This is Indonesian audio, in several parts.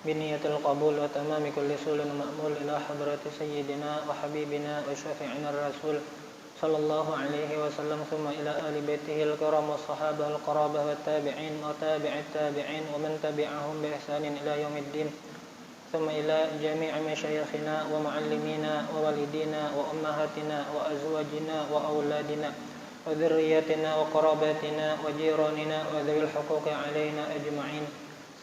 بنية القبول وتمام كل سول مأمول إلى حضرة سيدنا وحبيبنا وشفيعنا الرسول صلى الله عليه وسلم ثم إلى آل بيته الكرام والصحابة القرابة والتابعين وتابع التابعين ومن تبعهم بإحسان إلى يوم الدين ثم إلى جميع مشايخنا ومعلمينا ووالدينا وأمهاتنا وأزواجنا وأولادنا وذرياتنا وقراباتنا وجيراننا وذوي الحقوق علينا أجمعين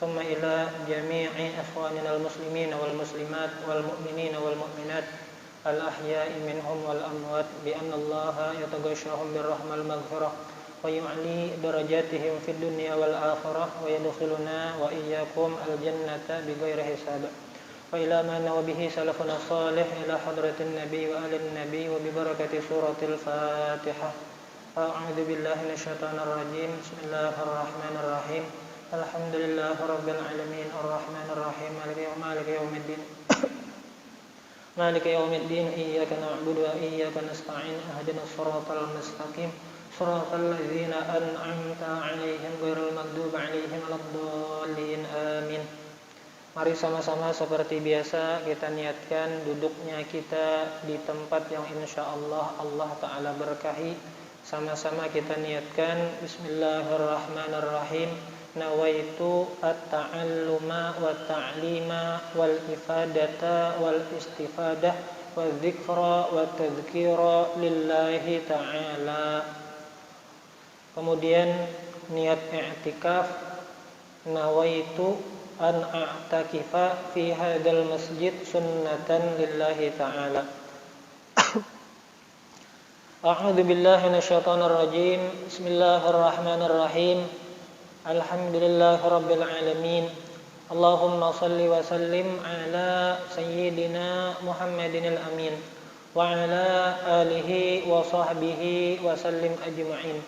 ثم إلى جميع إخواننا المسلمين والمسلمات والمؤمنين والمؤمنات الأحياء منهم والأموات بأن الله يتغشاهم بالرحمة المغفرة ويعلي درجاتهم في الدنيا والآخرة ويدخلنا وإياكم الجنة بغير حساب وإلى ما نوى به سلفنا الصالح إلى حضرة النبي وآل النبي وببركة سورة الفاتحة. أعوذ بالله من الشيطان الرجيم. بسم الله الرحمن الرحيم. الحمد لله رب العالمين الرحمن الرحيم مالك يوم الدين مالك يوم الدين إياك نعبد وإياك نستعين اهدنا الصراط المستقيم صراط الذين أنعمت عليهم غير المغضوب عليهم ولا الضالين آمين. Mari sama-sama seperti biasa kita niatkan duduknya kita di tempat yang insyaallah Allah Ta'ala berkahi. Sama-sama kita niatkan Bismillahirrahmanirrahim. Nawaitu at-ta'alluma wa ta'lima wal ifadata wal istifadah wa dzikra wa tadhkira lillahi ta'ala. Kemudian niat i'tikaf, nawaitu an a'takifa fi hadzal masjid sunnatan lillahi ta'ala. A'udzu billahi minasyaitonir rajim. Bismillahirrahmanirrahim. Alhamdulillahi rabbil alamin. Allahumma salli wa sallim ala sayyidina Muhammadin al-amin wa ala alihi wa sahbihi wa sallim ajma'in.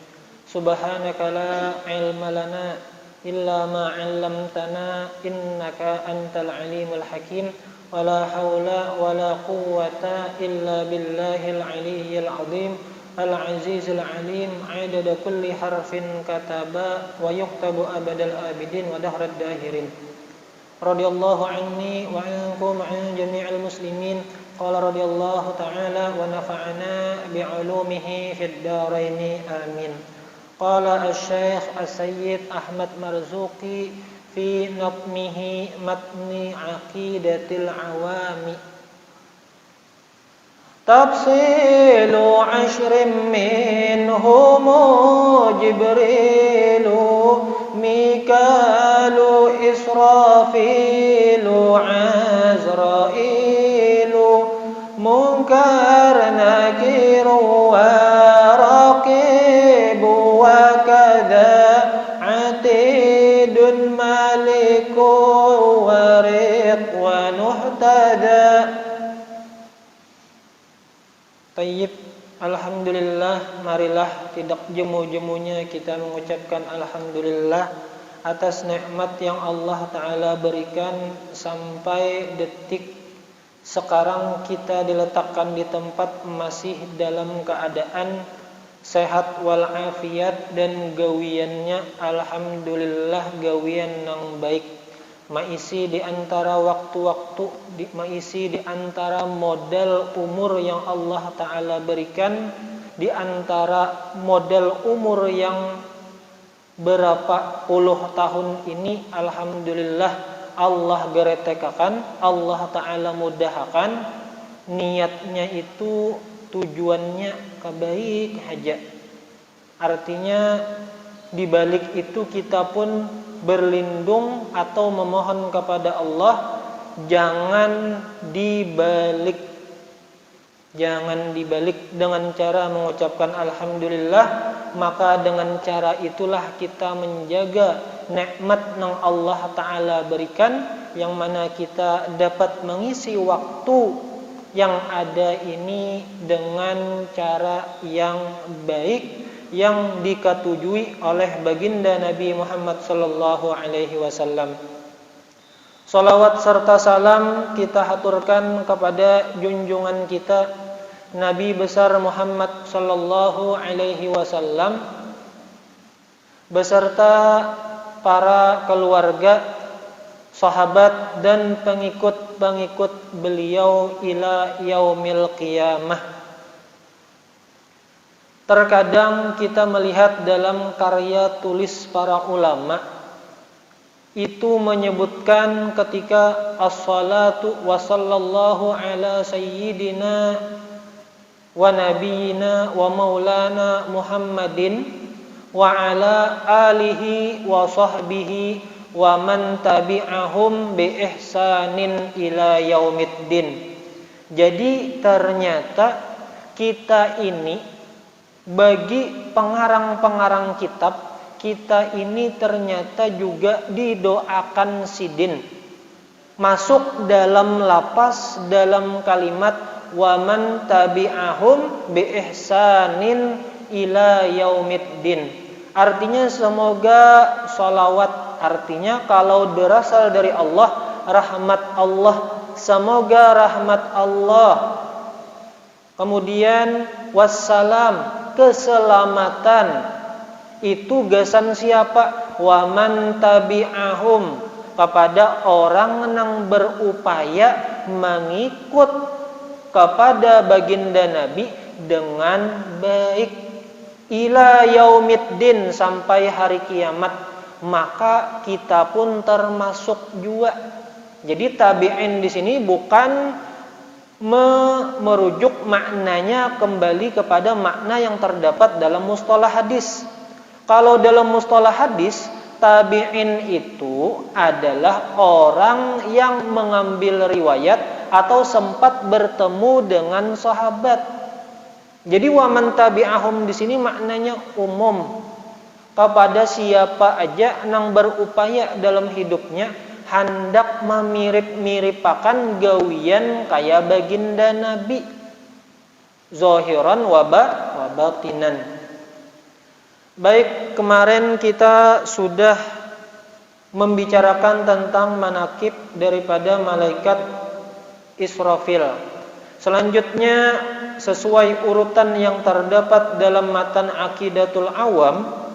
Subhanaka la ilma lana illa ma 'allamtana innaka antal alimul hakim wa la haula wa la quwwata illa billahil aliyyil azim al-azizul alim adada kulli harfin kataba wa yuktabu abadal abidin wa dahrad dahirin. Radiyallahu anni wa ankum an jami'il muslimin. Qala radiyallahu ta'ala wa nafa'ana bi'ulumihi fid dharain amin. Qala asy-syaikh as-sayyid Ahmad Marzuqi fi natmihi matni aqidatil awami. Tafsilu ashrim minhumu Jibrilu Mikalu Israfilu Azrailu Munkar Nakiru wa Raqibu wa kadha Atidun Maliku wa Ridwan Uhtada. Tayyib, alhamdulillah, marilah tidak jemu-jemunya kita mengucapkan alhamdulillah atas nikmat yang Allah Ta'ala berikan sampai detik sekarang kita diletakkan di tempat masih dalam keadaan sehat walafiat dan gawiannya alhamdulillah gawian yang baik. Maisi di antara waktu-waktu, maisi di antara modal umur yang Allah Ta'ala berikan, di antara modal umur yang berapa puluh tahun ini, alhamdulillah Allah geretekakan, Allah Ta'ala mudahkan, niatnya itu tujuannya kebaik aja. Artinya di balik itu kita pun berlindung atau memohon kepada Allah, jangan dibalik dengan cara mengucapkan alhamdulillah, maka dengan cara itulah kita menjaga nikmat yang Allah Ta'ala berikan, yang mana kita dapat mengisi waktu yang ada ini dengan cara yang baik yang dikatujui oleh baginda Nabi Muhammad sallallahu alaihi wasallam. Salawat serta salam kita haturkan kepada junjungan kita Nabi besar Muhammad sallallahu alaihi wasallam beserta para keluarga, sahabat dan pengikut-pengikut beliau ila yaumil qiyamah. Terkadang kita melihat dalam karya tulis para ulama itu menyebutkan ketika as-salatu wa sallallahu ala sayyidina wa nabiyyina wa maulana Muhammadin wa ala alihi wa sahbihi wa man tabi'ahum bi ihsanin ila yaumiddin. Jadi ternyata kita ini bagi pengarang-pengarang kitab, kita ini ternyata juga didoakan sidin. Masuk dalam lapas, dalam kalimat wa man tabi'ahum bi ihsanin ila yaumiddin. Artinya semoga salawat, artinya kalau berasal dari Allah, rahmat Allah, semoga rahmat Allah. Kemudian wassalam, keselamatan, itu gasan siapa? Wa man tabi'ahum, kepada orang yang berupaya mengikut kepada baginda Nabi dengan baik ila yaumiddin, sampai hari kiamat. Maka kita pun termasuk juga. Jadi tabi'in di sini bukan merujuk maknanya kembali kepada makna yang terdapat dalam mustalah hadis. Kalau dalam mustalah hadis, tabi'in itu adalah orang yang mengambil riwayat atau sempat bertemu dengan sahabat. Jadi wa man tabi'ahum di sini maknanya umum, kepada siapa aja yang berupaya dalam hidupnya hendak memirip-miripakan gawian kaya baginda Nabi, zahiran wa batinan. Baik, kemarin kita sudah membicarakan tentang manakib daripada malaikat Israfil. Selanjutnya, sesuai urutan yang terdapat dalam matan Aqidatul Awam,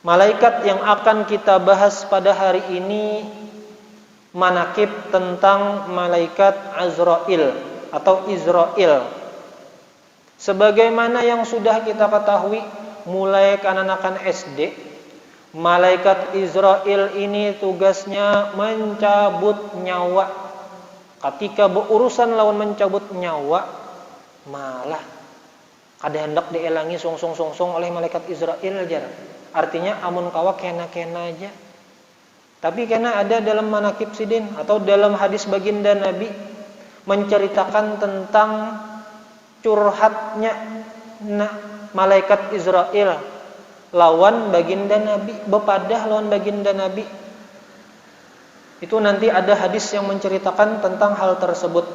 malaikat yang akan kita bahas pada hari ini manakib tentang malaikat Azrail atau Israel. Sebagaimana yang sudah kita ketahui mulai kanak-kanak SD, malaikat Israel ini tugasnya mencabut nyawa. Ketika berurusan lawan mencabut nyawa, malah kada hendak dielangi song oleh malaikat Israel aja. Artinya amun kawa kena-kena aja. Tapi kena ada dalam manakib sidin atau dalam hadis baginda Nabi menceritakan tentang curhatnya malaikat Israel lawan baginda Nabi, bepadah lawan baginda Nabi. Itu nanti ada hadis yang menceritakan tentang hal tersebut.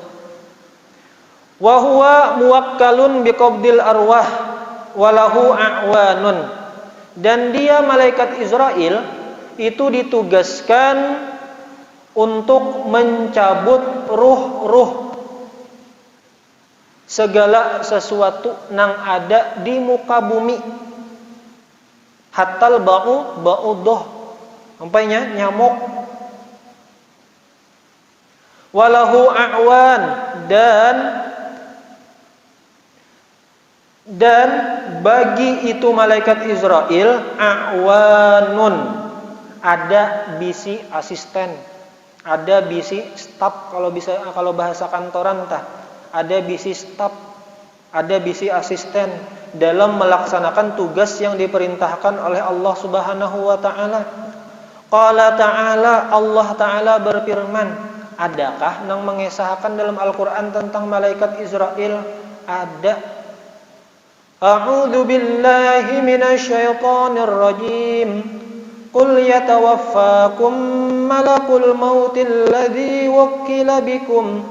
Wa huwa muwakkalun biqabdil arwah walahu a'wanun. Dan dia malaikat Israel itu ditugaskan untuk mencabut ruh-ruh segala sesuatu yang ada di muka bumi. Hatal ba'udoh, sampainya nyamuk. Walahu a'wan, dan bagi itu malaikat Israel a'wanun, ada bisi asisten, ada bisi staf, kalau bahasa kantoran tah, ada bisi staf, ada bisi asisten dalam melaksanakan tugas yang diperintahkan oleh Allah Subhanahu wa taala. Qala ta'ala, Allah taala berfirman, adakah yang mengesahkan dalam Al-Qur'an tentang malaikat Israel? Ada. A'udzu billahi minasyaitonir rajim. Qul yatawaffakum malakul mautil ladzi wukkila bikum.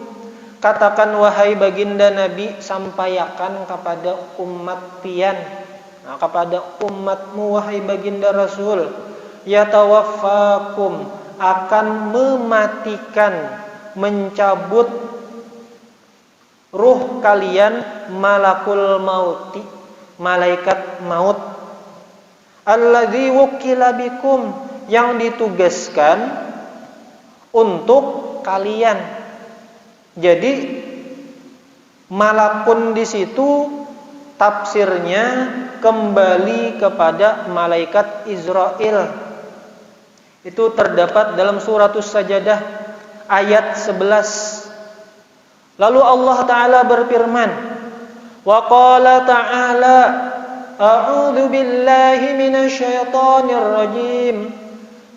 Katakan wahai baginda Nabi, sampaikan kepada umat pian, kepada umatmu wahai baginda Rasul, yatawaffakum, akan mematikan, mencabut ruh kalian malakul mauti, malaikat maut, alladzi wukkila bikum, yang ditugaskan untuk kalian. Jadi malakun di situ tafsirnya kembali kepada malaikat Israil. Itu terdapat dalam suratus Sajadah ayat 11. Lalu Allah Ta'ala berfirman, wa qala ta'ala a'udzu billahi minasy syaithanir rajim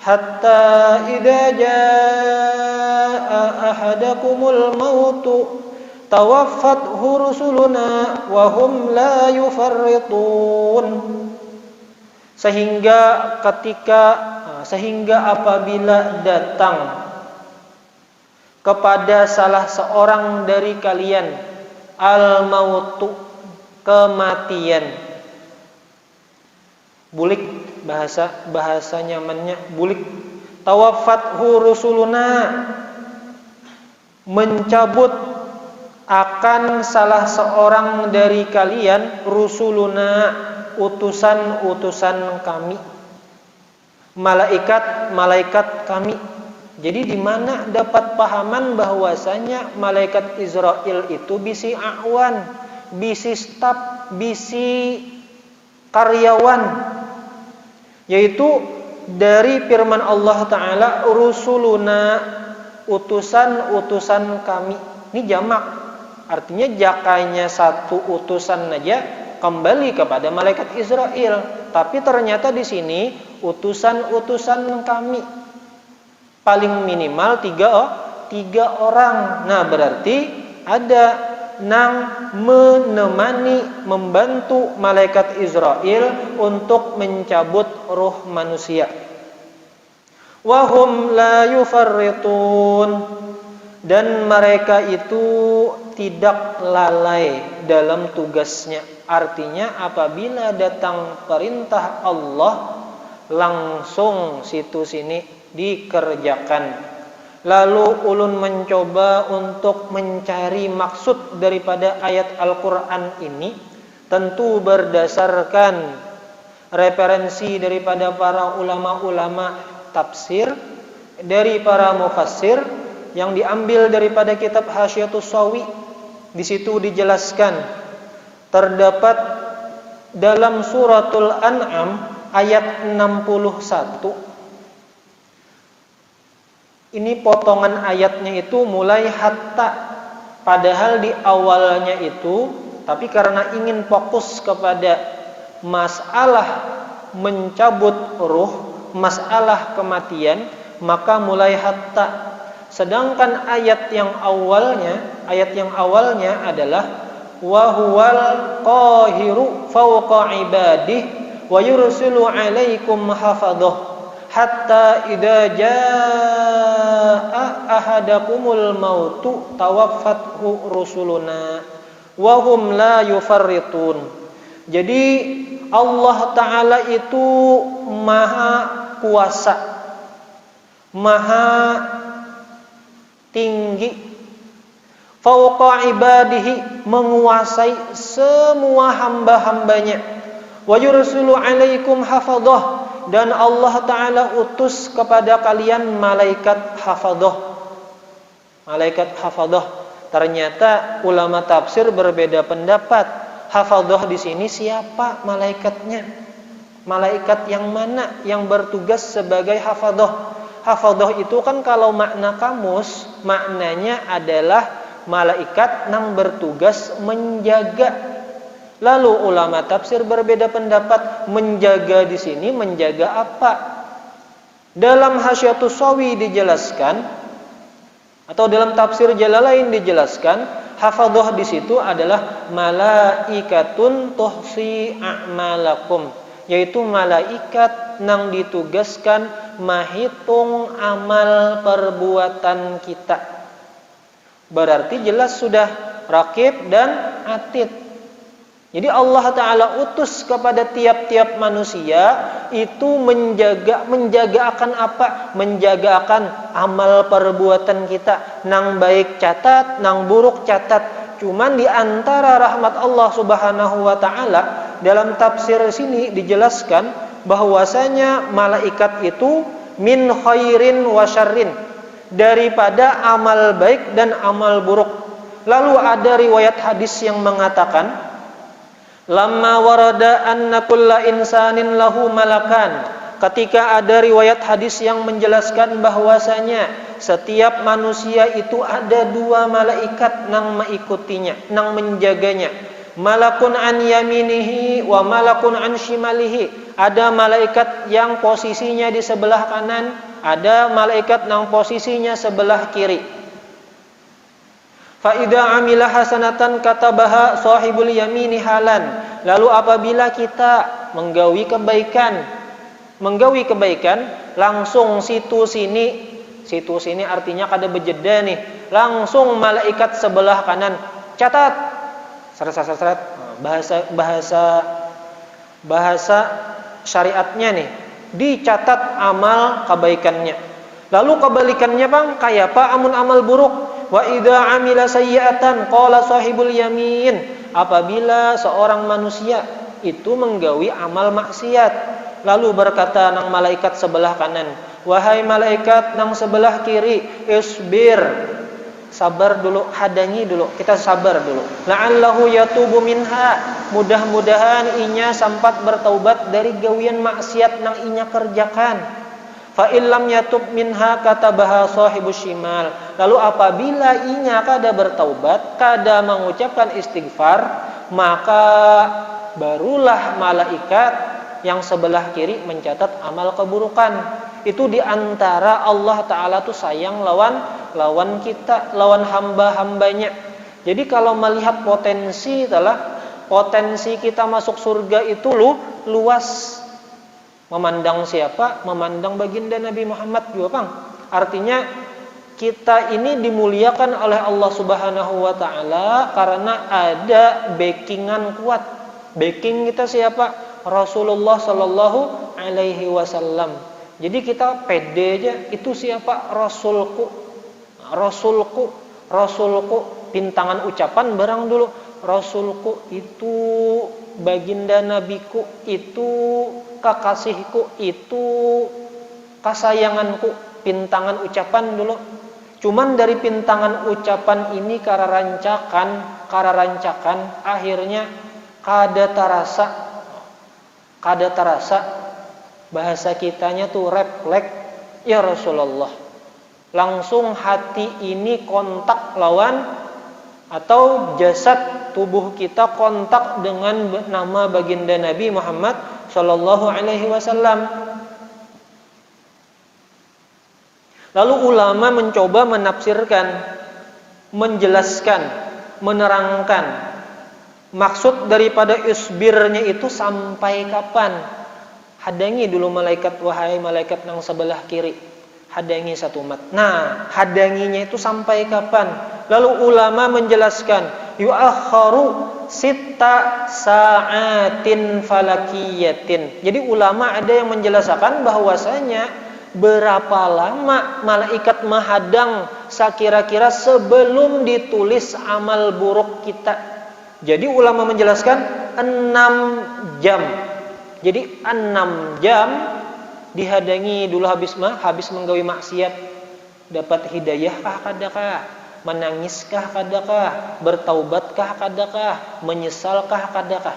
hatta idza jaa ahadakumul mautu tawaffathu rusuluna wa hum la yufarritun. Sehingga apabila datang kepada salah seorang dari kalian al-mautu, kematian. Bulik bahasa nyamannya bulik. Tawaffathu rusuluna, mencabut akan salah seorang dari kalian rusuluna, utusan-utusan kami, malaikat kami. Jadi di mana dapat pahaman bahwasanya malaikat Israil itu bisi awan, bisi staf, bisi karyawan, yaitu dari firman Allah Ta'ala rusuluna, utusan-utusan kami. Ini jamak, artinya jakanya satu utusan aja kembali kepada malaikat Israil, tapi ternyata di sini utusan-utusan kami. Paling minimal tiga orang. Nah, berarti ada nang menemani, membantu malaikat Israil untuk mencabut roh manusia. Wahum la yufarritun, dan mereka itu tidak lalai dalam tugasnya. Artinya apabila datang perintah Allah, langsung situ sini dikerjakan. Lalu ulun mencoba untuk mencari maksud daripada ayat Al-Quran ini, tentu berdasarkan referensi daripada para ulama-ulama tafsir, dari para mufassir, yang diambil daripada kitab Hasyiatus Shawi. Di situ dijelaskan, terdapat dalam suratul An'am ayat 61. Ini potongan ayatnya itu mulai hatta, padahal di awalnya itu, tapi karena ingin fokus kepada masalah mencabut ruh, masalah kematian, maka mulai hatta. Sedangkan ayat yang awalnya adalah wa huwal qahiru fawqa ibadihi wa yursilu 'alaikum hafadhah hatta idza jaa ahadakumul mautu tawaffathu rusuluna wa hum la yufarritun. Jadi Allah Ta'ala itu maha kuasa, maha tinggi, fauqa ibadihi, menguasai semua hamba-hambanya, wa yursilu 'alaikum hafadhah, dan Allah Ta'ala utus kepada kalian malaikat hafadhah. Malaikat hafadhah. Ternyata ulama tafsir berbeda pendapat. Hafadhah di sini siapa malaikatnya? Malaikat yang mana yang bertugas sebagai hafadhah? Hafadhah itu kan kalau makna kamus, maknanya adalah malaikat yang bertugas menjaga. Lalu ulama tafsir berbeda pendapat, menjaga di sini menjaga apa? Dalam Hasyiatus Shawi dijelaskan, atau dalam tafsir Jalalain dijelaskan, hafadhah di situ adalah malaikatun tuhsi a'malakum, yaitu malaikat yang ditugaskan menghitung amal perbuatan kita. Berarti jelas sudah raqib dan atid. Jadi Allah Ta'ala utus kepada tiap-tiap manusia itu menjaga akan apa? Menjaga akan amal perbuatan kita. Nang baik catat, nang buruk catat. Cuman di antara rahmat Allah Subhanahu wa Ta'ala, dalam tafsir sini dijelaskan bahwasanya malaikat itu min khairin wa syarrin, daripada amal baik dan amal buruk. Lalu ada riwayat hadis yang mengatakan, lamma warada anna kulla insanin lahu malakan. Ketika ada riwayat hadis yang menjelaskan bahwasanya setiap manusia itu ada 2 malaikat nang mengikutinya, nang menjaganya. Malakun an yaminihi wa malakun an shimalihi. Ada malaikat yang posisinya di sebelah kanan, ada malaikat yang posisinya sebelah kiri. Fa idza amila hasanatan katabaha sahibul yamini halan. Lalu apabila kita menggawi kebaikan, langsung situ sini artinya kada bejeda nih. Langsung malaikat sebelah kanan catat. Seret. Bahasa syariatnya nih, dicatat amal kebaikannya. Lalu kebalikannya bang, kayak apa amun amal buruk? Wa idza amila sayyi'atan qala sahibul yamin. Apabila seorang manusia itu menggawi amal maksiat, lalu berkata nang malaikat sebelah kanan, wahai malaikat nang sebelah kiri, isbir, sabar dulu, hadangi dulu, kita sabar dulu. La'allahu yatubu minha, mudah-mudahan inya sempat bertaubat dari gawian maksiat nang inya kerjakan. Fa illam yatub minha katabaha sahibus shimal. Lalu apabila inya kada bertaubat, kada mengucapkan istighfar, maka barulah malaikat yang sebelah kiri mencatat amal keburukan. Itu diantara Allah Ta'ala tuh sayang lawan kita, lawan hamba-hambanya. Jadi kalau melihat potensi kita masuk surga itu luas. Memandang siapa? Memandang baginda Nabi Muhammad juga bang. Artinya kita ini dimuliakan oleh Allah Subhanahu wa Ta'ala karena ada backingan kuat. Backing kita siapa? Rasulullah Sallallahu Alaihi Wasallam. Jadi kita pede aja, itu siapa? Rasulku, pintangan ucapan barang dulu. Rasulku itu baginda nabiku, itu kekasihku, itu kesayanganku, pintangan ucapan dulu. Cuman dari pintangan ucapan ini kara rancakan akhirnya kada terasa bahasa kitanya tuh refleks, ya Rasulullah. Langsung hati ini kontak lawan atau jasad tubuh kita kontak dengan nama baginda Nabi Muhammad Sallallahu Alaihi Wasallam. Lalu ulama mencoba menafsirkan, menjelaskan, menerangkan maksud daripada isbirnya itu sampai kapan. Hadangi dulu malaikat, wahai malaikat yang sebelah kiri, hadangi satu umat. Nah, hadanginya itu sampai kapan? Lalu ulama menjelaskan, yu'akharu sita sa'atin falakiyatin. Jadi ulama ada yang menjelaskan bahwasanya berapa lama malaikat menghadang sekira-kira sebelum ditulis amal buruk kita. Jadi ulama menjelaskan 6 jam. Jadi 6 jam dihadangi dulu habis menggawi maksiat. Dapat hidayah kah kadakah? Menangiskah kadakah? Bertaubatkah kadakah? Menyesalkah kadakah?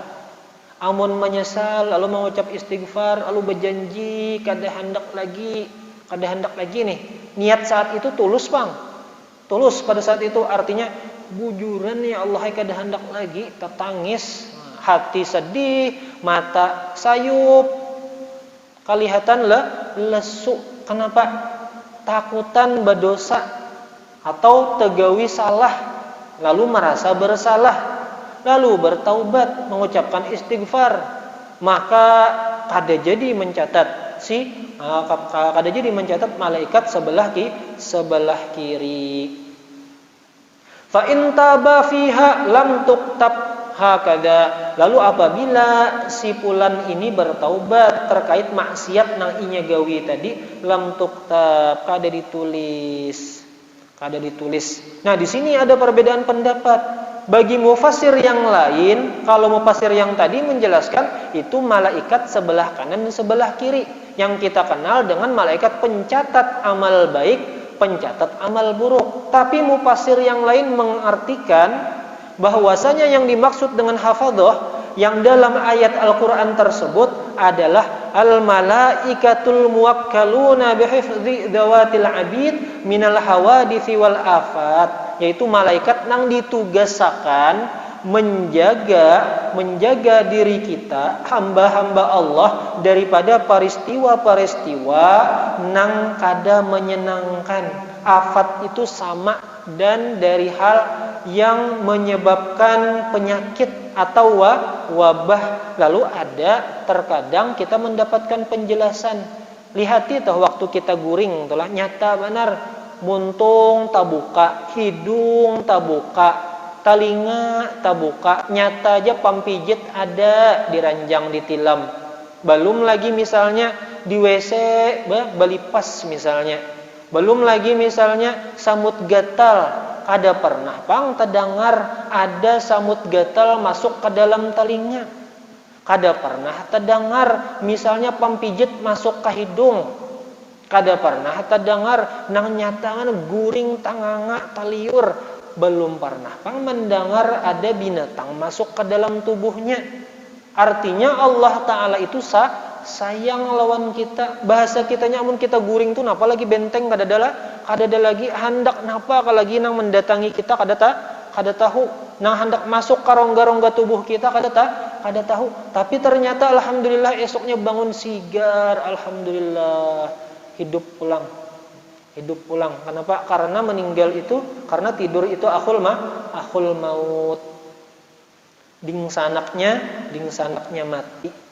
Amun menyesal lalu mengucap istighfar, lalu berjanji kada hendak lagi nih. Niat saat itu tulus bang. Tulus pada saat itu artinya bujuran ya Allah kada hendak lagi, tetangis, hati sedih, mata sayup, kelihatan lesu. Kenapa? Takutan berdosa atau tegawi salah, lalu merasa bersalah, lalu bertaubat, mengucapkan istighfar, maka kada jadi mencatat malaikat sebelah kiri. Fa in taba fiha lam tuktab hakada. Lalu apabila si fulan ini bertaubat terkait maksiat nang inya gawi tadi, lam tuktab, kada ditulis. Nah, di sini ada perbedaan pendapat. Bagi mufassir yang lain, kalau mufassir yang tadi menjelaskan itu malaikat sebelah kanan dan sebelah kiri yang kita kenal dengan malaikat pencatat amal baik pencatat amal buruk. Tapi mufassir yang lain mengartikan bahwasanya yang dimaksud dengan hafadzah yang dalam ayat Al-Quran tersebut adalah al-malaikatul muwakkaluna bihifdzi dzawatil abid minal hawaditsi wal afat, yaitu malaikat nang ditugasakan menjaga diri kita, hamba-hamba Allah, daripada peristiwa-peristiwa nang kada menyenangkan. Afat itu sama dan dari hal yang menyebabkan penyakit atau wabah. Lalu ada terkadang kita mendapatkan penjelasan. Lihat itu waktu kita guring itulah nyata benar, muntung tabuka, hidung tabuka, talinga tabuka, nyata aja pampijit ada diranjang ditilam. Belum lagi misalnya di WC balipas misalnya. Belum lagi misalnya samut gatal, kada pernah pang terdengar ada samut gatal masuk ke dalam telinga. Kada pernah terdengar misalnya pampijit masuk ke hidung. Kada pernah terdengar nang nyatangan guring tanganga taliur. Belum pernah pang mendengar ada binatang masuk ke dalam tubuhnya. Artinya Allah Ta'ala itu sayang lawan kita. Bahasa kitanya amun kita guring tuh napa lagi benteng kada ada lagi hendak napa lagi nang mendatangi kita kada tahu. Nang hendak masuk ke rongga-rongga tubuh kita kada tahu. Tapi ternyata alhamdulillah esoknya bangun sigar, alhamdulillah hidup pulang. Kenapa? Karena meninggal itu, karena tidur itu akhul maut. Dingsanaknya mati.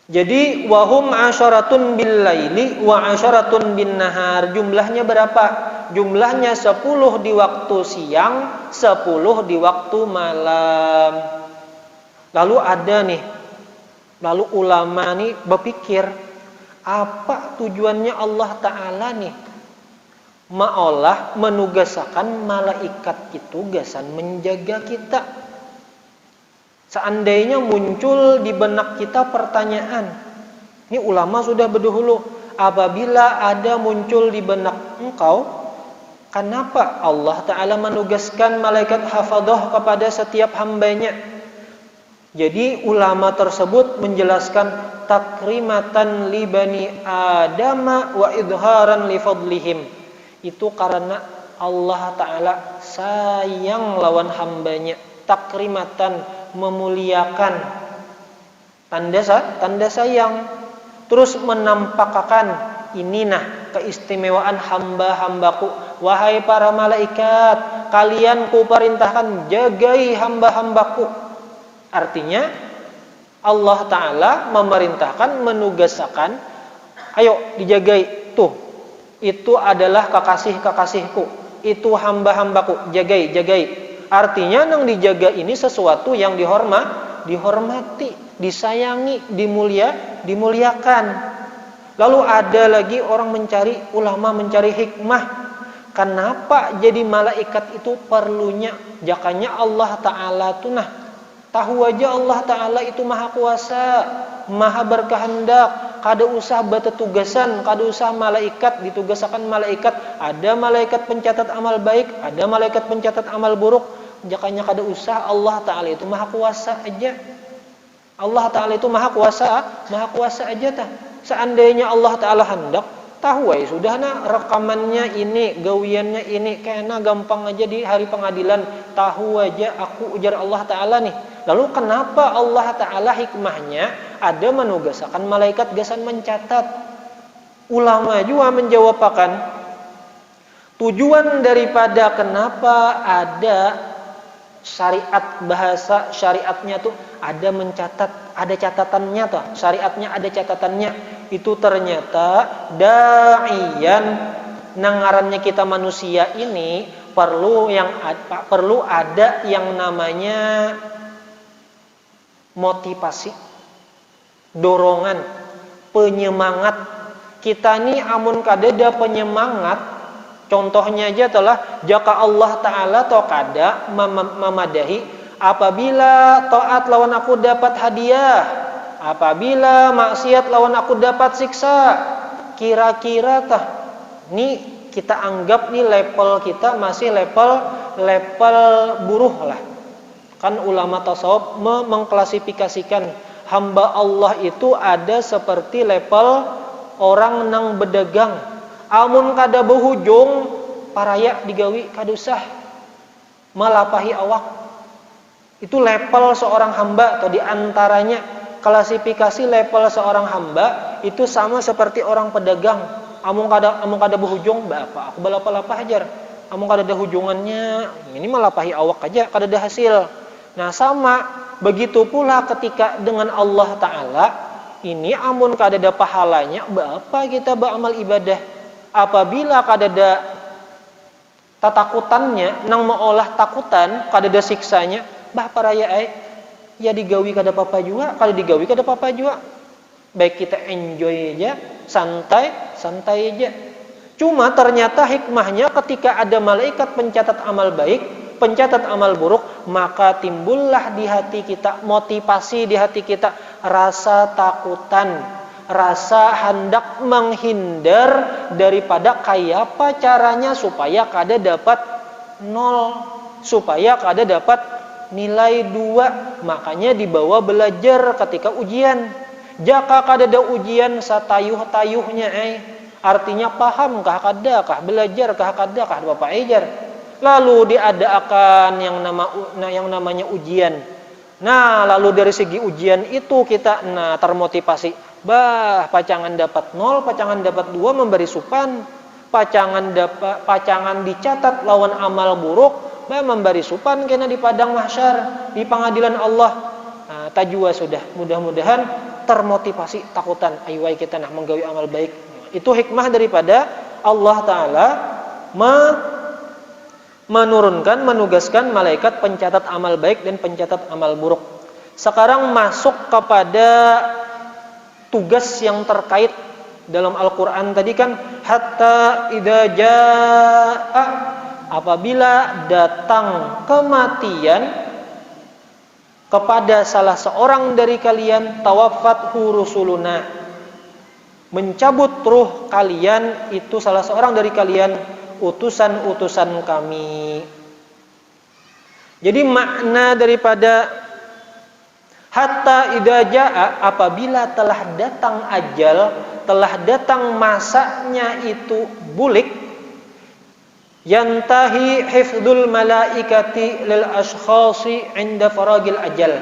Jadi wahum asyaratun bil laili wa asyaratun bin nahar. Jumlahnya berapa? Jumlahnya 10 di waktu siang, 10 di waktu malam. Lalu ulama nih berpikir, apa tujuannya Allah Ta'ala nih menugasakan malaikat itu gasan menjaga kita? Seandainya muncul di benak kita pertanyaan, ini ulama sudah berdahulu, apabila ada muncul di benak engkau, kenapa Allah Ta'ala menugaskan malaikat hafadzah kepada setiap hambanya? Jadi ulama tersebut menjelaskan takrimatan li bani adama wa idharan li fadlihim. Itu karena Allah Ta'ala sayang lawan hambanya. Takrimatan, memuliakan, tanda sayang. Terus menampakkan ini keistimewaan hamba-hambaku. Wahai para malaikat, kalian kuperintahkan jagai hamba-hambaku. Artinya Allah Ta'ala memerintahkan, menugasakan, ayo dijagai tuh. Itu adalah kekasih-kekasihku, itu hamba-hambaku, jagai. Artinya nang dijaga ini sesuatu yang dihormati, disayangi, dimuliakan. Lalu ada lagi ulama mencari hikmah. Kenapa jadi malaikat itu perlunya? Jakanya Allah Ta'ala tuh tahu aja Allah Ta'ala itu maha kuasa, maha berkehendak. Kada usah bertugasan, kada usah malaikat ditugasakan malaikat. Ada malaikat pencatat amal baik, ada malaikat pencatat amal buruk. Jakanya kada usah, Allah Ta'ala itu maha kuasa aja. Allah Ta'ala itu maha kuasa aja tah. Seandainya Allah Ta'ala hendak, tahu ya sudah rekamannya ini, gawiannya ini, kena gampang aja di hari pengadilan. Tahu aja aku ujar Allah Ta'ala nih. Lalu kenapa Allah Ta'ala hikmahnya ada menugasakan malaikat gasan mencatat? Ulama juga menjawabkan tujuan daripada kenapa ada syariat, bahasa syariatnya tuh ada mencatat, ada catatannya tuh. Syariatnya ada catatannya. Itu ternyata da'iyan nangarannya kita manusia ini perlu ada yang namanya motivasi, dorongan, penyemangat. Kita nih amun kadada penyemangat, contohnya aja telah jaka Allah Ta'ala to kada memadahi apabila taat lawan aku dapat hadiah, apabila maksiat lawan aku dapat siksa, kira-kira kah ini kita anggap nih level kita masih level buruh lah. Kan ulama tasawuf mengklasifikasikan hamba Allah itu ada seperti level orang nang bedagang. Amun kada behujung paraya digawi kadusah malapahi awak. Itu level seorang hamba, atau diantaranya klasifikasi level seorang hamba itu sama seperti orang pedagang. Amun kada behujung apa aku balapa-lapa hajar. Amun kada ada hujungannya ini malapahi awak aja, kada ada hasil. Nah sama begitu pula ketika dengan Allah Ta'ala ini amun kada ada pahalanya apa kita beramal ibadah. Apabila kada ada tatakutannya nang meolah takutan kada ada siksanya paraya ya digawi kada apa-apa juga, kada digawi kada apa-apa juga. Baik kita enjoy aja, santai aja. Cuma ternyata hikmahnya ketika ada malaikat pencatat amal baik, pencatat amal buruk, maka timbullah di hati kita motivasi, di hati kita rasa takutan, rasa hendak menghindar daripada kayapa caranya supaya kada dapat 0, supaya kada dapat nilai 2. Makanya dibawa belajar ketika ujian. Jaka kada ada ujian satayuh-tayuhnya artinya paham kah kada kah, belajar kah kada kah Bapak ajar. Lalu diadakan yang namanya ujian. Nah, lalu dari segi ujian itu kita termotivasi. Pacangan dapat 0, pacangan dapat 2 memberi supan. Pacangan dicatat lawan amal buruk, memberi supan kena di padang mahsyar, di pengadilan Allah. Tajwa sudah, mudah-mudahan termotivasi takutan ayo kita nak menggawi amal baik. Itu hikmah daripada Allah Ta'ala menugaskan malaikat pencatat amal baik dan pencatat amal buruk. Sekarang masuk kepada tugas yang terkait dalam Al-Quran tadi kan, hatta idza jaa, apabila datang kematian kepada salah seorang dari kalian, tawaffathu rusuluna, mencabut ruh kalian itu salah seorang dari kalian, utusan-utusan kami. Jadi makna daripada hatta idza jaa, apabila telah datang ajal, telah datang masanya itu bulik, yantahi hifdzul malaikati lil ashkhasi 'inda faragil ajal.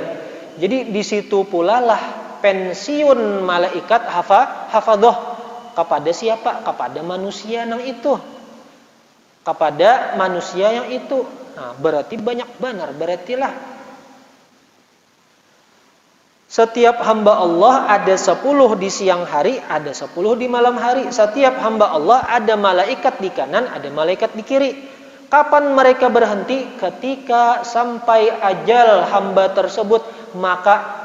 Jadi di situ pula lah pensiun malaikat hafadzah kepada siapa? Kepada manusia yang itu. Kepada manusia yang itu. Nah, berarti banyak benar, berartilah setiap hamba Allah ada 10 di siang hari, ada 10 di malam hari. Setiap hamba Allah ada malaikat di kanan, ada malaikat di kiri. Kapan mereka berhenti? Ketika sampai ajal hamba tersebut, maka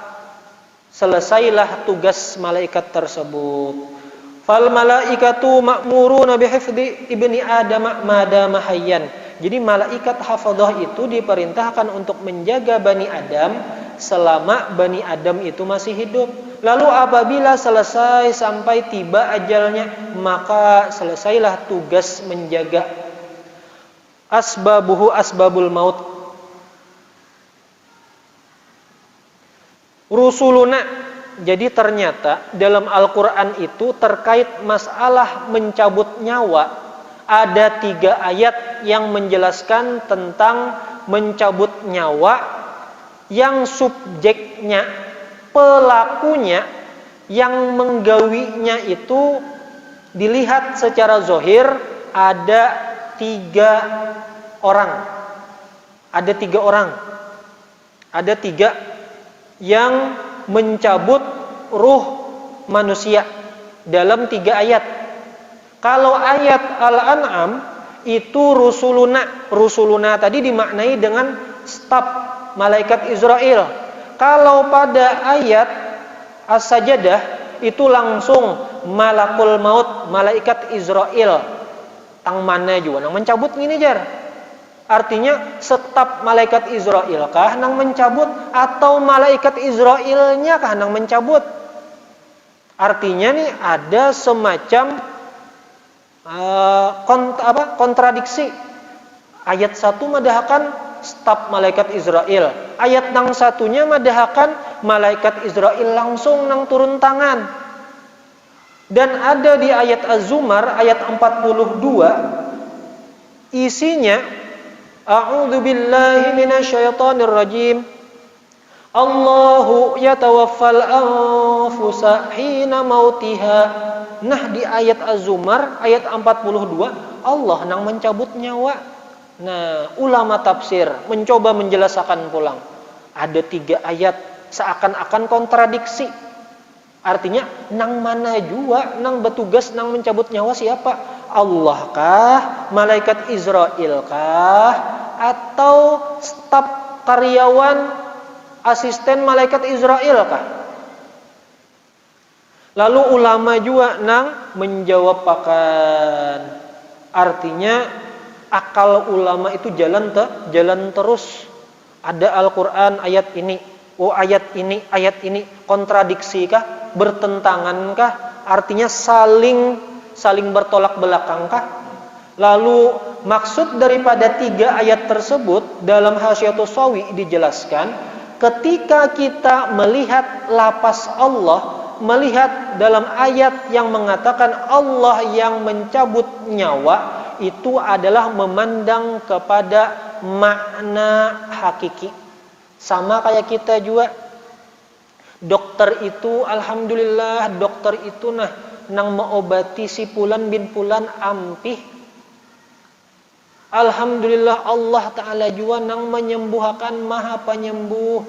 selesailah tugas malaikat tersebut. Fal malaikatu ma'muruna bihifdzi ibni Adam madama hayyan. Jadi malaikat hafadzah itu diperintahkan untuk menjaga Bani Adam selama Bani Adam itu masih hidup. Lalu apabila selesai sampai tiba ajalnya, maka selesailah tugas menjaga asbabul maut. Rusuluna. Jadi ternyata dalam Al-Quran itu terkait masalah mencabut nyawa, ada 3 ayat yang menjelaskan tentang mencabut nyawa, yang subjeknya, pelakunya, yang menggawinya itu dilihat secara zahir ada 3 orang. Ada 3 orang. Ada 3 yang mencabut ruh manusia dalam 3 ayat. Kalau ayat Al-An'am itu rusuluna tadi dimaknai dengan staf malaikat Israel. Kalau pada ayat As-Sajdah itu langsung malakul maut, malaikat Israel. Tang mana juga nang mencabut gini jar. Artinya staf malaikat Israel kah nang mencabut atau malaikat Israelnya kah nang mencabut? Artinya nih ada semacam kontradiksi. Ayat 1 madahkan staf malaikat Israel. Ayat nang satunya madahkan malaikat Israel langsung nang turun tangan. Dan ada di ayat Az-Zumar ayat 42 isinya A'udzu billahi minasyaitonir rajim. Allahu yatawaffal anfusa hina mautiha. Nah, di ayat Az-Zumar ayat 42 Allah nang mencabut nyawa. Nah, ulama tafsir mencoba menjelaskan pulang. Ada 3 ayat seakan-akan kontradiksi. Artinya nang mana jua nang bertugas nang mencabut nyawa siapa? Allah kah? Malaikat Israel kah? Atau staf karyawan asisten malaikat Israel kah? Lalu ulama juga nang menjawab pakan. Artinya akal ulama itu jalan terus. Ada Al-Qur'an ayat ini, ayat ini kontradiksi kah? Bertentangan kah? Artinya saling bertolak belakang kah? Lalu maksud daripada 3 ayat tersebut dalam Hasyiatus Shawi dijelaskan, ketika kita melihat lapas Allah, melihat dalam ayat yang mengatakan Allah yang mencabut nyawa, itu adalah memandang kepada makna hakiki. Sama kayak kita juga. Dokter itu, alhamdulillah, dokter itu nang mengobati si Fulan bin Fulan ampih. Alhamdulillah Allah Ta'ala juga nang menyembuhkan, maha penyembuh.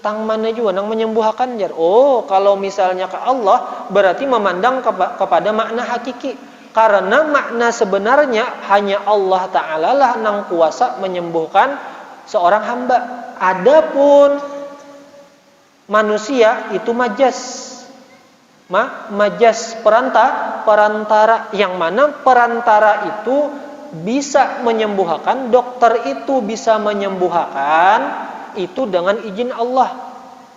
Tang mana juga nang menyembuhkan jar. Oh, kalau misalnya ke Allah berarti memandang kepada makna hakiki. Karena makna sebenarnya hanya Allah Ta'ala lah nang kuasa menyembuhkan seorang hamba. Adapun manusia itu majas. Majas perantara yang mana perantara itu bisa menyembuhkan, dokter itu bisa menyembuhkan itu dengan izin Allah.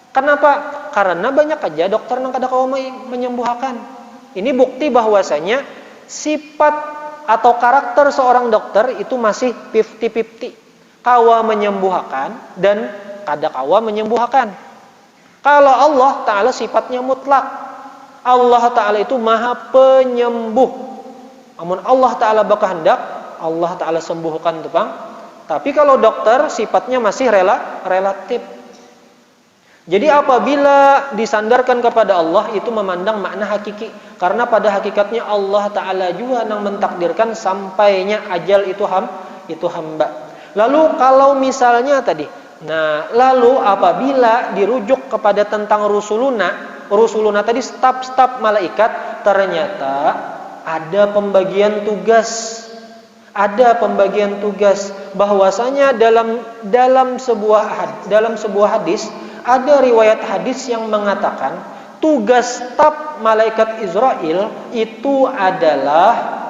Kenapa? Karena banyak aja dokter yang kada kawa menyembuhkan. Ini bukti bahwasanya sifat atau karakter seorang dokter itu masih 50-50. Kawa menyembuhkan dan kada kawa menyembuhkan. Kalau Allah Ta'ala sifatnya mutlak. Allah Ta'ala itu maha penyembuh. Namun Allah Ta'ala berkehendak, Allah Ta'ala sembuhkan tepang. Tapi kalau dokter sifatnya masih relatif. Jadi apabila disandarkan kepada Allah itu memandang makna hakiki. Karena pada hakikatnya Allah Ta'ala juga yang mentakdirkan sampainya ajal itu hamba. Lalu kalau misalnya tadi, lalu apabila dirujuk kepada tentang Rusuluna tadi staf malaikat, ternyata ada pembagian tugas. Ada pembagian tugas bahwasanya dalam sebuah hadis ada riwayat hadis yang mengatakan tugas staf malaikat Israel itu adalah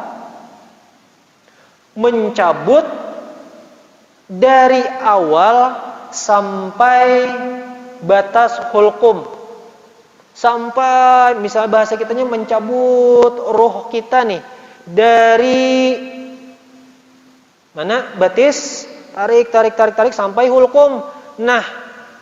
mencabut dari awal sampai batas hulkum. Sampai misal bahasa kitanya mencabut roh kita nih dari mana? Batis, tarik sampai hulkum. Nah,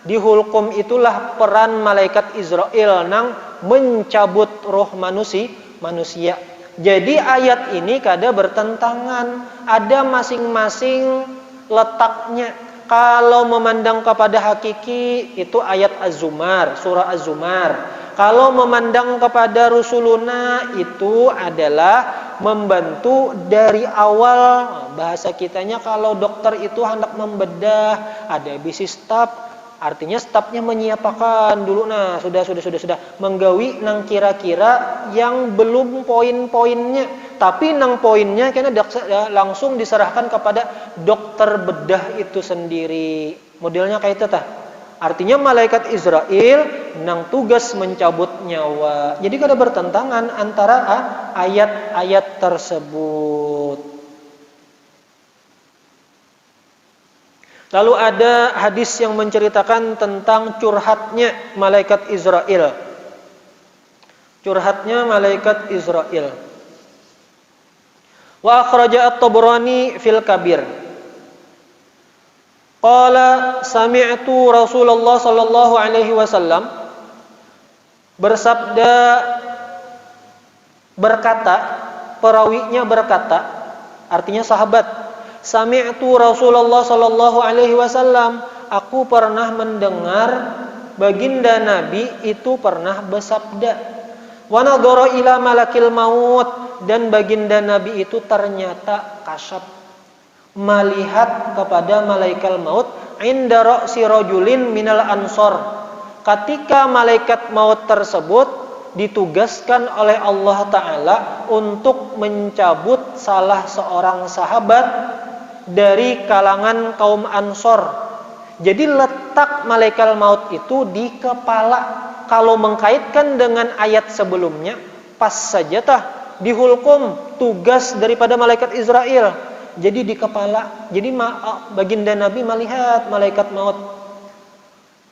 di hulkum itulah peran malaikat Israel nang mencabut roh manusia. Jadi ayat ini kada bertentangan, ada masing-masing letaknya. Kalau memandang kepada hakiki itu ayat Az-Zumar, surah Az-Zumar. Kalau memandang kepada Rusuluna itu adalah membantu dari awal. Bahasa kitanya kalau dokter itu hendak membedah, ada bisi staf, artinya stafnya menyiapkan dulu. Nah, sudah menggawi nang kira-kira yang belum poin-poinnya. Tapi nang poinnya kena langsung diserahkan kepada dokter bedah itu sendiri. Modelnya kayak itu tah. Artinya malaikat Israel nang tugas mencabut nyawa. Jadi kada bertentangan antara ayat-ayat tersebut. Lalu ada hadis yang menceritakan tentang curhatnya malaikat Israel. Curhatnya malaikat Israel. Wa akhraja at-Tabrani fil Kabir. Qala sami'tu Rasulullah sallallahu alaihi wasallam bersabda, berkata, perawinya berkata, artinya sahabat, sami'tu Rasulullah sallallahu alaihi wasallam, aku pernah mendengar baginda Nabi itu pernah bersabda, wa nadhara ila malakil maut, dan baginda Nabi itu ternyata kasyaf, melihat kepada malaikat maut, inda ra'si rajulin minal ansor, ketika malaikat maut tersebut ditugaskan oleh Allah Ta'ala untuk mencabut salah seorang sahabat dari kalangan kaum Ansor. Jadi letak malaikat maut itu di kepala. Kalau mengkaitkan dengan ayat sebelumnya, pas saja dihulkum tugas daripada malaikat Israel. Jadi di kepala. Jadi baginda Nabi melihat malaikat maut.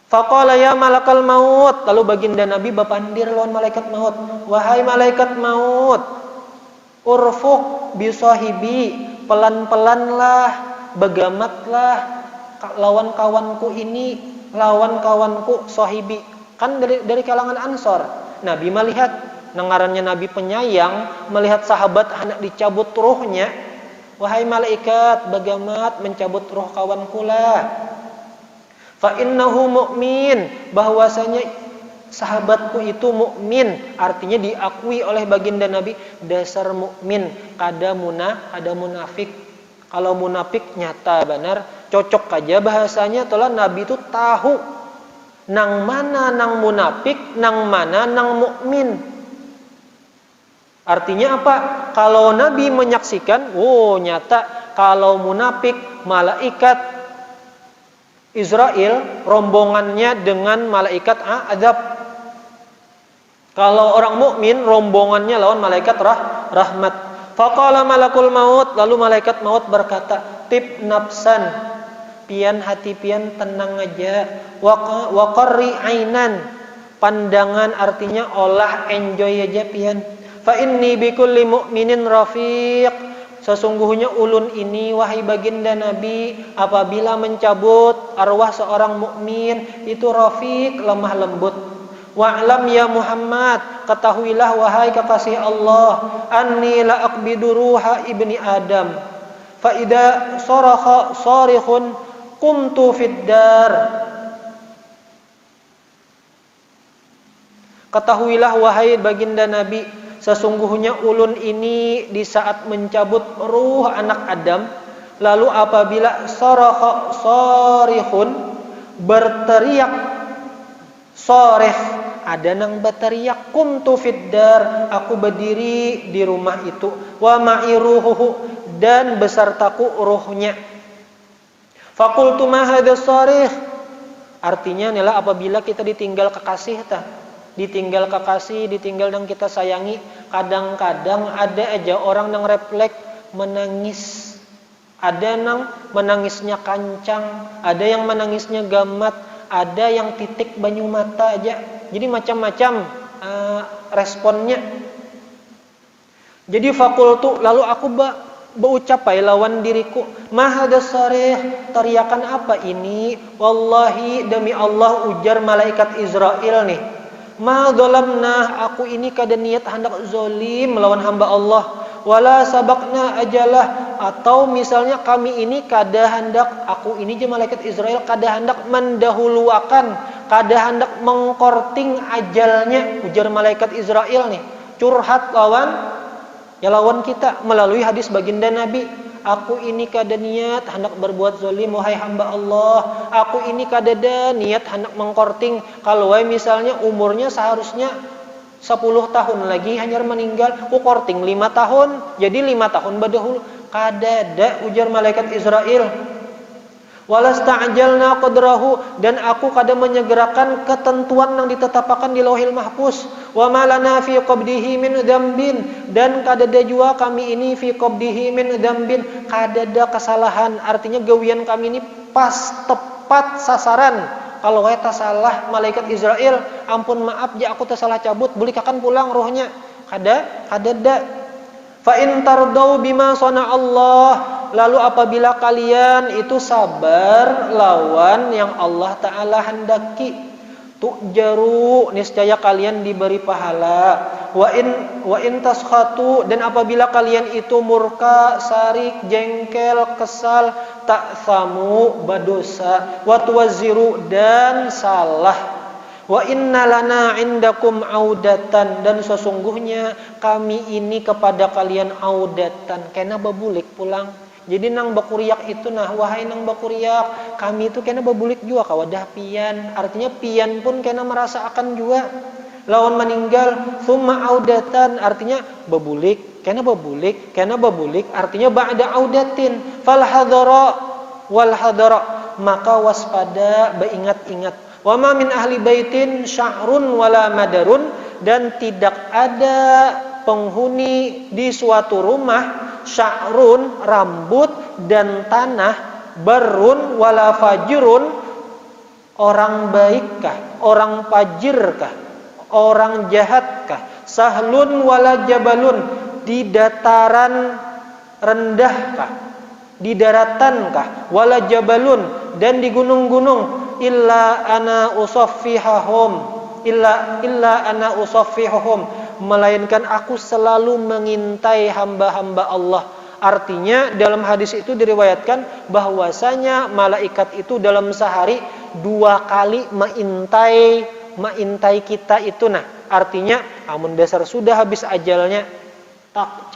Faqala ya malakal maut, lalu baginda Nabi bapandir lawan malaikat maut, wahai malaikat maut, urfuq bisahibi, pelan-pelanlah, begamatlah lawan kawanku ini, lawan kawanku sahibi, kan dari kalangan Ansor. Nabi melihat, nengarannya Nabi penyayang, melihat sahabat hendak dicabut ruhnya, wahai malaikat, begamat mencabut ruh kawanku lah. Fa innahu mu'min, bahwasanya sahabatku itu mukmin, artinya diakui oleh baginda Nabi dasar mukmin, kada munafik. Kalau munafik nyata benar, cocok aja bahasanya, telah Nabi itu tahu nang mana nang munafik, nang mana nang mukmin. Artinya apa? Kalau Nabi menyaksikan, nyata kalau munafik malaikat Israel rombongannya dengan malaikat azab. Kalau orang mukmin rombongannya lawan malaikat rahmat. Faqala malakul maut, lalu malaikat maut berkata, tib nafsan, pian hati pian tenang aja, wa qarri ainan, pandangan artinya olah enjoy aja pian. Fa inni bikulli mu'minin rafiq, sesungguhnya ulun ini wahai baginda Nabi, apabila mencabut arwah seorang mukmin itu rafiq, lemah lembut. Wa'lam ya Muhammad, ketahuilah wahai kekasih Allah, anni la aqbidu ruha ibni Adam, fa idza sarakha sarikhun qumtu fid dar. Ketahuilah wahai baginda Nabi, sesungguhnya ulun ini di saat mencabut ruh anak Adam, lalu apabila sorihun, berteriak, soreh, ada nang berteriak, kumtu fiddar, aku berdiri di rumah itu, wa ma'iruhuhu, dan besertaku ruhnya. Fakultu ma hadha sorih, artinya inilah apabila kita ditinggal kekasih ditinggal kekasih, ditinggal yang kita sayangi, kadang-kadang ada aja orang yang refleks menangis. Ada yang menangisnya kancang, ada yang menangisnya gamat, ada yang titik banyu mata aja. Jadi macam-macam responnya. Jadi fakultu, lalu aku berucap lawan diriku, mahada sarih, teriakan apa ini? Wallahi, demi Allah, ujar malaikat Israel nih, ma zalamna, aku ini kada niat hendak zalim melawan hamba Allah, wala sabakna ajalah, atau misalnya kami ini kada hendak, aku ini je malaikat Israel kada hendak mendahuluakan, kada hendak mengkorting ajalnya, ujar malaikat Israel nih, curhat lawan kita melalui hadis baginda Nabi. Aku ini kada niat hendak berbuat zalim wahai hamba Allah. Aku ini kada ada niat hendak mengkorting. Kalau misalnya umurnya seharusnya 10 tahun lagi hanya meninggal, ku korting 5 tahun, jadi 5 tahun badahulu. Kada ada, ujar malaikat Israel. Walasta'jalna qadrahu, dan aku kada menyegerakan ketentuan yang ditetapkan di Lauhil Mahfuz. Wa malana fi qabdihi min dzambin, dan kada ada jua kami ini fi qabdihi min dzambin, kada ada kesalahan, artinya gawian kami ini pas tepat sasaran. Kalau eta salah malaikat Israel, ampun maaf ja aku teh salah cabut, bulikakan pulang rohnya. Kadada. Fa in tardau bima sana Allah, lalu apabila kalian itu sabar lawan yang Allah taala handaki, tu'jaru, niscaya kalian diberi pahala. Wa in taskhatu, dan apabila kalian itu murka, sarik, jengkel, kesal, ta'samu, badosa, wa tuwazziru, dan salah. Wa inna lana indakum audatan, dan sesungguhnya kami ini kepada kalian audatan, kena babulik pulang. Jadi nang bakuriak itu nah, wahai nang bakuriak, kami itu kena babulik juga kawadah pian. Artinya pian pun kena merasakan juga. Lawan meninggal, summa audatan, artinya babulik, kena babulik, artinya ba'da audatin. Fal hadara wal hadara, maka waspada, beingat-ingat. Wa ma min ahli baitin syahrun wala madarun, dan tidak ada penghuni di suatu rumah sya'run, rambut, dan tanah, barun wala fajirun, orang baikkah, orang fajirkah, orang jahatkah, sahlun wala jabalun, di dataran rendahkah, di daratankah, wala jabalun, dan di gunung-gunung, illa ana usaffihum, melainkan aku selalu mengintai hamba-hamba Allah. Artinya dalam hadis itu diriwayatkan bahwasanya malaikat itu dalam sehari 2 kali mengintai kita itu. Nah, artinya amun dasar sudah habis ajalnya, tak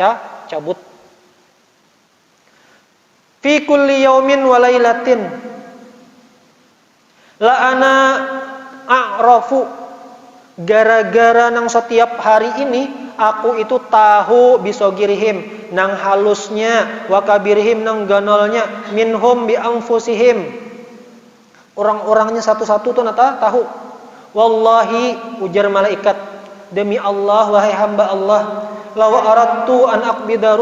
cabut. Fi kulli yaumin wa lailatin la ana a'rafu, gara-gara nang setiap hari ini aku itu tahu bisogirihim, nang halusnya, wa kabirihim, nang ganolnya, minhum bi anfusihim, orang-orangnya satu-satu tuh nata tahu. Wallahi, ujar malaikat, demi Allah wahai hamba Allah, law aradtu an aqbida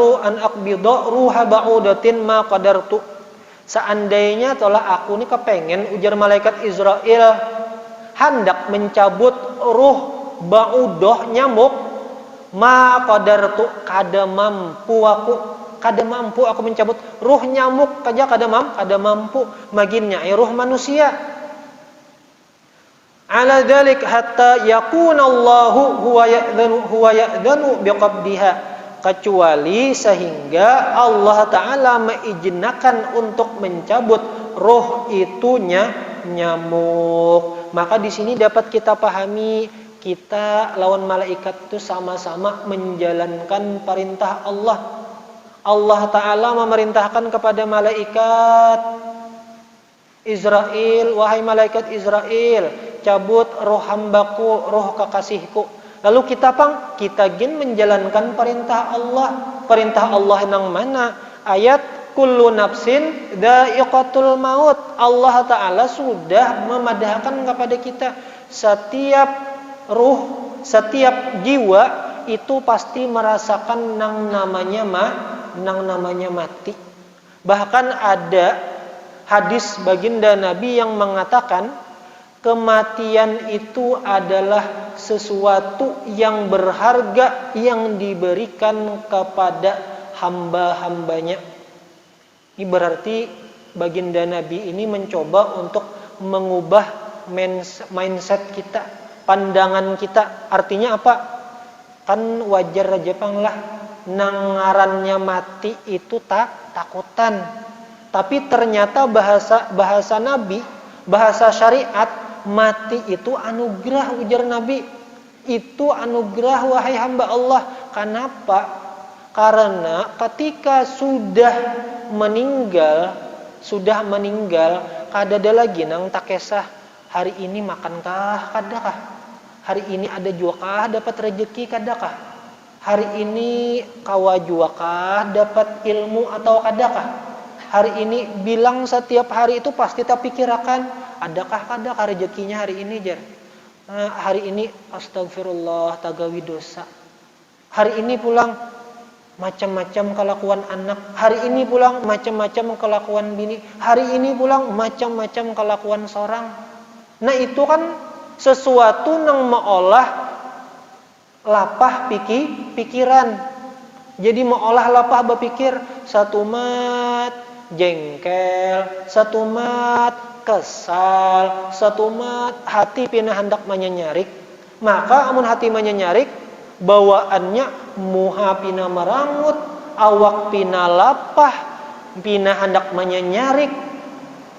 ruha ba'udatin ma qadartu, seandainya telah aku ini kepengen, ujar malaikat Israel, hendak mencabut ruh ba'udah, nyamuk, ma qadartu, kada mampu aku mencabut ruh nyamuk kaja, kada mampu maginnya ruh manusia. Ala dzalik hatta yakuna Allahu huwa ya'dhanu biqabdiha, kecuali sehingga Allah Ta'ala mengizinkan untuk mencabut roh itunya nyamuk. Maka di sini dapat kita pahami, kita lawan malaikat itu sama-sama menjalankan perintah Allah. Allah Ta'ala memerintahkan kepada malaikat Israel, wahai malaikat Israel, cabut roh hambaku, roh kekasihku. Lalu kita gin menjalankan perintah Allah. Perintah Allah nang mana? Ayat kullu nafsin dha'iqatul maut. Allah Ta'ala sudah memadahkan kepada kita, setiap ruh, setiap jiwa itu pasti merasakan nang namanya mati. Bahkan ada hadis baginda Nabi yang mengatakan kematian itu adalah sesuatu yang berharga yang diberikan kepada hamba-hambanya. Ini berarti baginda Nabi ini mencoba untuk mengubah mindset kita, pandangan kita. Artinya apa? Kan wajar aja panglah nang ngarannya mati itu takutan. Tapi ternyata bahasa Nabi, bahasa syariat, mati itu anugerah, ujar Nabi. Itu anugerah wahai hamba Allah. Kenapa? Karena ketika sudah meninggal, kadada lagi nang tak kesah, hari ini makankah, kadakah? Hari ini ada juakah dapat rezeki, kadakah? Hari ini kawa juakah dapat ilmu atau kadakah? Hari ini bilang setiap hari itu pasti tak pikirakan, adakah rezekinya hari ini jar. Hari ini astagfirullah tagawi dosa. Hari ini pulang macam-macam kelakuan anak. Hari ini pulang macam-macam kelakuan bini. Hari ini pulang macam-macam kelakuan seorang. Nah itu kan sesuatu yang meolah lapah pikiran. Jadi meolah lapah berpikir. Satu mat jengkel, satu mat kesal, satu mat hati pina hendak menyenyarik. Maka amun hati menyenyarik, bawaannya muha pina merangut, awak pina lapah, pina hendak menyenyarik.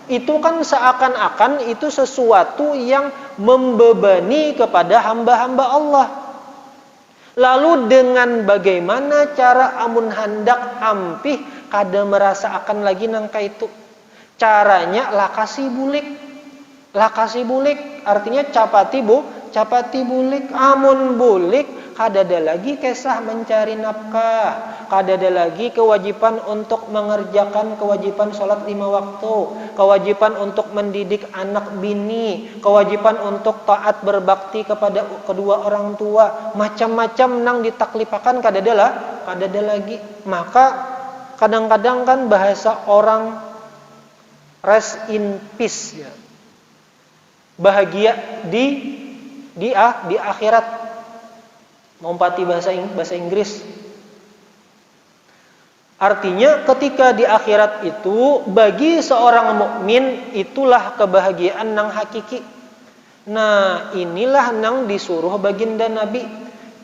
Itu kan seakan-akan itu sesuatu yang membebani kepada hamba-hamba Allah. Lalu dengan bagaimana cara amun hendak ampih kada merasa akan lagi nangka itu? Caranya lakasi bulik artinya capati bulik. Amun bulik kada ada lagi kisah mencari nafkah, kada ada lagi kewajiban untuk mengerjakan kewajiban sholat 5 waktu, kewajiban untuk mendidik anak bini, kewajiban untuk taat berbakti kepada kedua orang tua, macam-macam nang ditaklipakan kada ada lagi. Maka kadang-kadang kan bahasa orang rest in peace ya. Bahagia di akhirat. Mengumpati bahasa Inggris. Artinya ketika di akhirat itu bagi seorang mukmin itulah kebahagiaan nang hakiki. Nah, inilah nang disuruh baginda Nabi.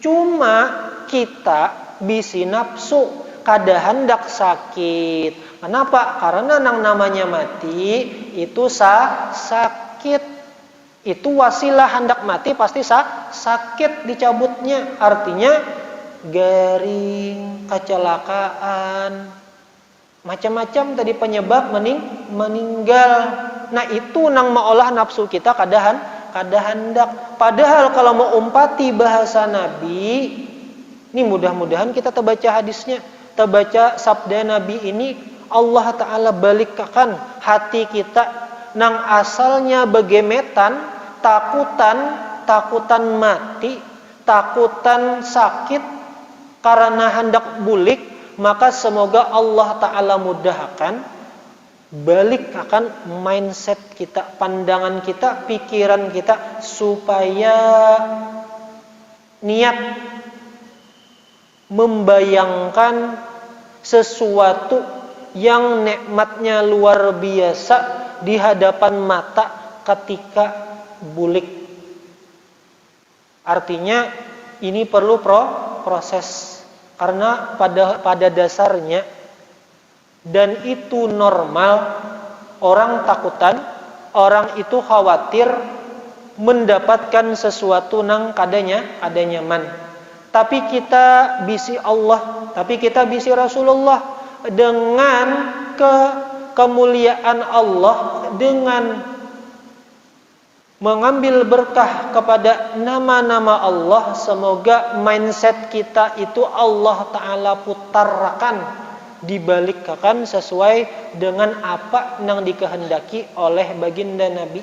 Cuma kita bisi nafsu, kada hendak sakit. Kenapa? Karena nang namanya mati itu sakit. Itu wasilah hendak mati pasti sakit dicabutnya. Artinya garing, kecelakaan, macam-macam tadi penyebab meninggal. Nah itu nang meolah nafsu kita kada hendak. Padahal kalau mau umpati bahasa Nabi, ini mudah-mudahan kita terbaca hadisnya, terbaca sabda Nabi ini, Allah Ta'ala balikkan hati kita nang asalnya begemetan, takutan mati, takutan sakit karena hendak bulik, maka semoga Allah Ta'ala mudahkan balik akan mindset kita, pandangan kita, pikiran kita, supaya niat membayangkan sesuatu yang nikmatnya luar biasa di hadapan mata ketika bulik. Artinya ini perlu proses, karena pada dasarnya dan itu normal, orang takutan, orang itu khawatir mendapatkan sesuatu nang kadanya nyaman. Tapi kita bisi Allah, tapi kita bisi Rasulullah dengan kemuliaan Allah, dengan mengambil berkah kepada nama-nama Allah. Semoga mindset kita itu Allah Ta'ala putarkan, dibalikkan sesuai dengan apa yang dikehendaki oleh baginda Nabi.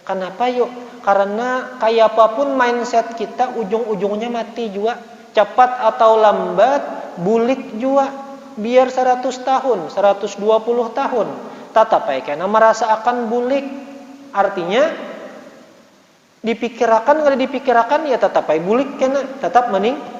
Kenapa yuk? Karena kayak apapun mindset kita, ujung-ujungnya mati juga. Cepat atau lambat, bulik juga. Biar 100 tahun, 120 tahun, tetap karena merasa akan bulik. Artinya dipikirkan, kalau dipikirkan ya tetap bulik, kena tetap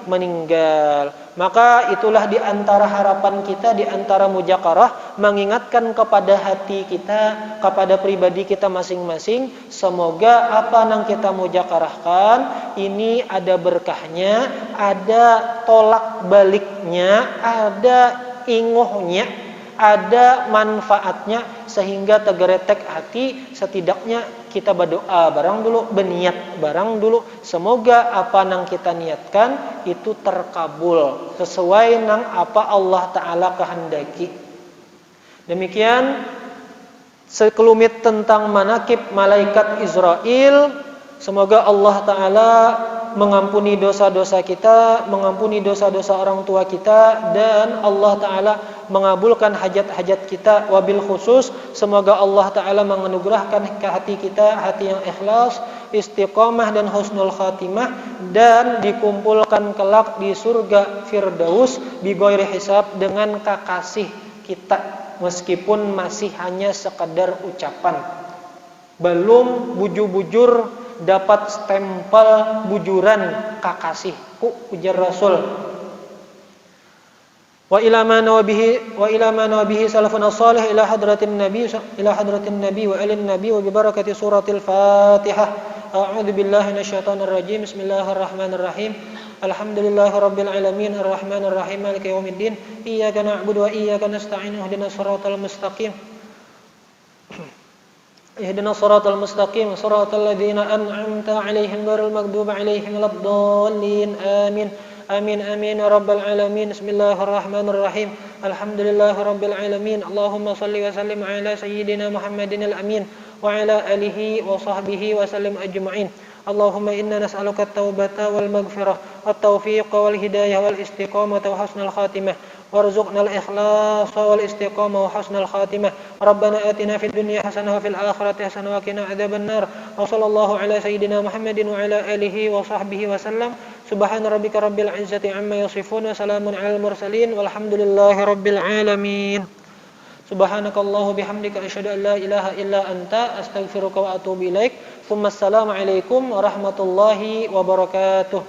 meninggal. Maka itulah diantara harapan kita, diantara mujakarah, mengingatkan kepada hati kita, kepada pribadi kita masing-masing. Semoga apa yang kita mujakarahkan ini ada berkahnya, ada tolak baliknya, ada ingohnya, ada manfaatnya, sehingga tegeretek hati. Setidaknya kita berdoa barang dulu, berniat barang dulu, semoga apa yang kita niatkan itu terkabul sesuai nang apa Allah Ta'ala kehendaki. Demikian sekelumit tentang manakib malaikat Israel. Semoga Allah Ta'ala mengampuni dosa-dosa kita, mengampuni dosa-dosa orang tua kita, dan Allah Ta'ala mengabulkan hajat-hajat kita. Wabil khusus, semoga Allah Ta'ala menganugerahkan ke hati kita hati yang ikhlas, istiqomah dan husnul khatimah, dan dikumpulkan kelak di surga Firdaus bighairi hisab dengan kekasih kita, meskipun masih hanya sekedar ucapan, belum bujur-bujur dapat stempel bujuran kakasihku, ujar Rasul. Wa ila ma nawabihi salafun as-salih ila hadratin nabi wa alin nabi wa bi barakati suratil Fatihah. A'udzu billahi minasyaitonir rajim. Bismillahirrahmanirrahim. Alhamdulillahirabbil alamin arrahmanir rahim maliki yaumiddin. Iyyaka na'budu wa iyyaka nasta'in ihdinas siratal mustaqim. Ihdinas siratal mustaqim siratal ladzina an'amta 'alaihim ghairil maghdubi 'alaihim waladdallin. Amin. Amin amin ya rabbal alamin. Bismillahirrahmanirrahim. Alhamdulillahirabbil alamin. Allahumma shalli wa sallim ala sayyidina Muhammadin al-amin wa ala alihi wa sahbihi wa sallim ajma'in. Allahumma inna nas'aluka at-taubata wal maghfirah wat-taufiq wal hidayah wal istiqamah wa husnul khatimah. وارزقنا الإخلاص والاستقامة وحسن الخاتمة. ربنا آتنا في الدنيا حسنة وفي الآخرة حسنة وقنا عذاب النار. وصلى الله على سيدنا محمد وعلى آله وصحبه وسلم. سبحان ربك رب العزة عما يصفون وسلام على المرسلين والحمد لله رب العالمين. سبحانك الله بحمدك أشهد أن لا إله إلا أنت أستغفرك وأتوب إليك. ثم السلام عليكم ورحمة الله وبركاته.